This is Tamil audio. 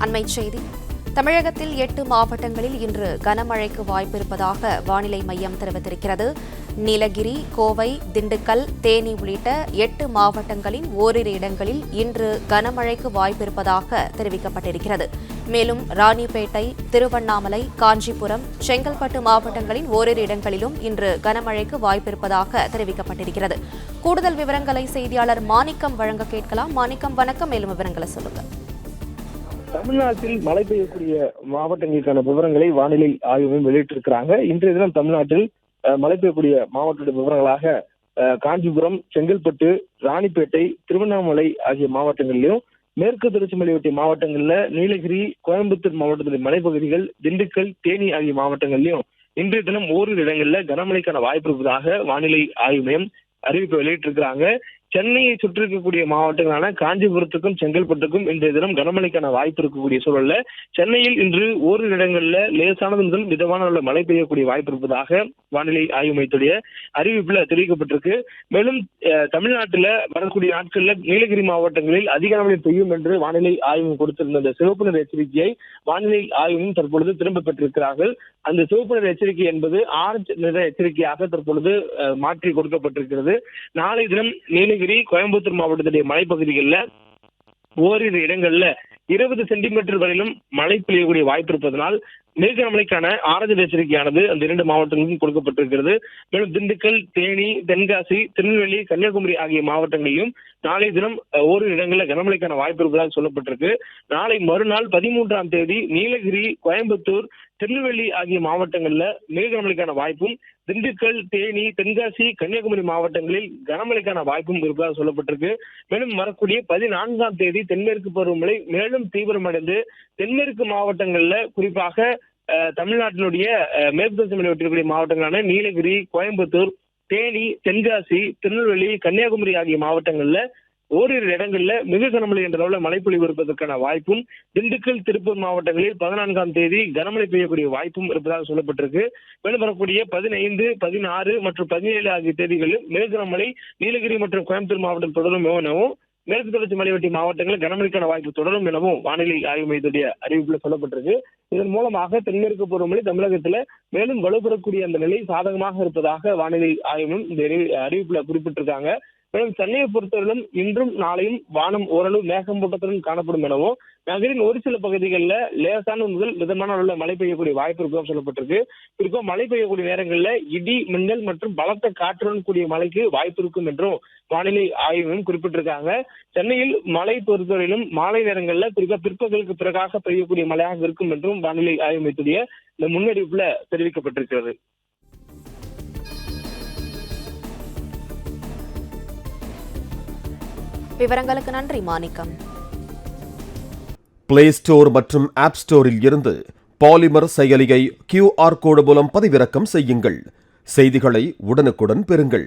அண்மைச் செய்தி. தமிழகத்தில் 8 மாவட்டங்களில் இன்று கனமழைக்கு வாய்ப்பிருப்பதாக வானிலை மையம் தெரிவித்திருக்கிறது. நீலகிரி, கோவை, திண்டுக்கல், தேனி உள்ளிட்ட 8 மாவட்டங்களின் ஓரிரு இடங்களில் இன்று கனமழைக்கு வாய்ப்பிருப்பதாக தெரிவிக்கப்பட்டிருக்கிறது. மேலும் ராணிப்பேட்டை, திருவண்ணாமலை, காஞ்சிபுரம், செங்கல்பட்டு மாவட்டங்களின் ஓரிரு இடங்களிலும் இன்று கனமழைக்கு வாய்ப்பிருப்பதாக தெரிவிக்கப்பட்டிருக்கிறது. கூடுதல் விவரங்களை செய்தியாளர் மாணிக்கம் வழங்க கேட்கலாம். மாணிக்கம், வணக்கம். மேலும் விவரங்களை சொல்லுங்க. தமிழ்நாட்டில் மழை பெய்யக்கூடிய மாவட்டங்களுக்கான விவரங்களை வானிலை ஆய்வு மையம் வெளியிட்டிருக்கிறாங்க. இன்றைய தினம் தமிழ்நாட்டில் மழை பெய்யக்கூடிய மாவட்ட விவரங்களாக காஞ்சிபுரம், செங்கல்பட்டு, ராணிப்பேட்டை, திருவண்ணாமலை ஆகிய மாவட்டங்களிலும், மேற்கு தொடர்ச்சி மலையொட்டிய மாவட்டங்கள்ல நீலகிரி, கோயம்புத்தூர் மாவட்டத்தின் மலைப்பகுதிகள், திண்டுக்கல், தேனி ஆகிய மாவட்டங்களிலும் இன்றைய தினம் ஓரிரு இடங்கள்ல கனமழைக்கான வாய்ப்பு இருப்பதாக வானிலை ஆய்வு மையம் அறிவிப்பு வெளியிட்டிருக்கிறாங்க. சென்னையை சுற்றி இருக்கக்கூடிய மாவட்டங்களான காஞ்சிபுரத்துக்கும் செங்கல்பட்டுக்கும் இன்றைய தினம் கனமழைக்கான வாய்ப்பு இருக்கக்கூடிய சூழல்ல சென்னையில் இன்று ஓரிரு இடங்கள்ல லேசானது முதல் மிதமான மழை பெய்யக்கூடிய வாய்ப்பு இருப்பதாக வானிலை ஆய்வு மையத்துடைய அறிவிப்புல தெரிவிக்கப்பட்டிருக்கு. மேலும் தமிழ்நாட்டில் வரக்கூடிய நாட்கள்ல நீலகிரி மாவட்டங்களில் அதிக கனமழை பெய்யும் என்று வானிலை ஆய்வு கொடுத்திருந்த அந்த சிவப்பு நிற எச்சரிக்கையை வானிலை ஆய்வும் தற்பொழுது திரும்ப பெற்றிருக்கிறார்கள். அந்த சிவப்பு நிற எச்சரிக்கை என்பது ஆரஞ்சு நிற எச்சரிக்கையாக தற்பொழுது மாற்றி கொடுக்கப்பட்டிருக்கிறது. நாளை தினம் நீலகிரி, கோயம்புத்தூர் மாவட்டத்துடைய மலைப்பகுதிகளில் ஓரிரு இடங்கள்ல 20 சென்டிமீட்டர் வரையிலும் மழை பெய்யக்கூடிய வாய்ப்பு இருப்பதனால் மிக கனமழைக்கான ஆரஞ்சு எச்சரிக்கையானது அந்த 2 மாவட்டங்களுக்கும் கொடுக்கப்பட்டிருக்கிறது. மேலும் திண்டுக்கல், தேனி, தென்காசி, திருநெல்வேலி, கன்னியாகுமரி ஆகிய மாவட்டங்களிலும் நாளை தினம் ஓரிரு இடங்களில் கனமழைக்கான வாய்ப்பு இருப்பதாக சொல்லப்பட்டிருக்கு. நாளை மறுநாள் 13ஆம் தேதி நீலகிரி, கோயம்புத்தூர், திருநெல்வேலி ஆகிய மாவட்டங்கள்ல மிக கனமழைக்கான வாய்ப்பும், திண்டுக்கல், தேனி, தென்காசி, கன்னியாகுமரி மாவட்டங்களில் கனமழைக்கான வாய்ப்பும் இருப்பதாக சொல்லப்பட்டிருக்கு. மேலும் வரக்கூடிய 14ஆம் தேதி தென்மேற்கு பருவமழை மேலும் தீவிரமடைந்து தென்மேற்கு மாவட்டங்கள்ல குறிப்பாக தமிழ்நாட்டினுடைய மேற்கு தொடர்ச்சி மலை ஒட்டிய மாவட்டங்களான நீலகிரி, கோயம்புத்தூர், தேனி, தென்காசி, திருநெல்வேலி, கன்னியாகுமரி ஆகிய மாவட்டங்கள்ல ஓரிரு இடங்கள்ல மிக கனமழை என்ற அளவில் மழைப்பொழிவு இருப்பதற்கான வாய்ப்பும், திண்டுக்கல், திருப்பூர் மாவட்டங்களில் 14ஆம் தேதி கனமழை பெய்யக்கூடிய வாய்ப்பும் இருப்பதாக சொல்லப்பட்டிருக்கு. மேலும் வரக்கூடிய 15, 16 மற்றும் 17 ஆகிய தேதிகளில் மிக கனமழை நீலகிரி மற்றும் கோயம்புத்தூர் மாவட்டம் தொடரும் எனவும், மேற்கு தொடர்ச்சி மலையொட்டி மாவட்டங்களில் கனமழைக்கான வாய்ப்பு தொடரும் எனவும் வானிலை ஆய்வு மையத்துடைய அறிவிப்புல சொல்லப்பட்டிருக்கு. இதன் மூலமாக தென்மேற்கு பருவமழை தமிழகத்துல மேலும் வலுப்பெறக்கூடிய அந்த நிலை சாதகமாக இருப்பதாக வானிலை ஆய்வு இந்த அறிவிப்புல குறிப்பிட்டிருக்காங்க. மேலும் சென்னையை பொறுத்தவரையிலும் இன்றும் நாளையும் வானம் ஓரளவு மேகமூட்டத்துடன் காணப்படும் எனவும், நகரின் ஒரு சில பகுதிகளில் லேசான முதல் மிதமான அளவில் மழை பெய்யக்கூடிய வாய்ப்பு இருப்பதாக சொல்லப்பட்டிருக்கு. குறிப்பாக மழை பெய்யக்கூடிய நேரங்களில் இடி, மின்னல் மற்றும் பலத்த காற்றுடன் கூடிய மழைக்கு வாய்ப்பு இருக்கும் என்றும் வானிலை ஆய்வும் குறிப்பிட்டிருக்காங்க. சென்னையில் மழை பொறுத்தவரையிலும் மாலை நேரங்களில் குறிப்பாக பிற்பகலுக்கு பிறகாக பெய்யக்கூடிய மழையாக இருக்கும் என்றும் வானிலை ஆய்வு மையத்துடைய இந்த முன்னறிவிப்புல தெரிவிக்கப்பட்டிருக்கிறது. விவரங்களுக்கு நன்றி மாணிக்கம். பிளே ஸ்டோர் மற்றும் ஆப் ஸ்டோரில் இருந்து பாலிமர் செயலியை QR கோடு மூலம் பதிவிறக்கம் செய்யுங்கள். செய்திகளை உடனுக்குடன் பெறுங்கள்.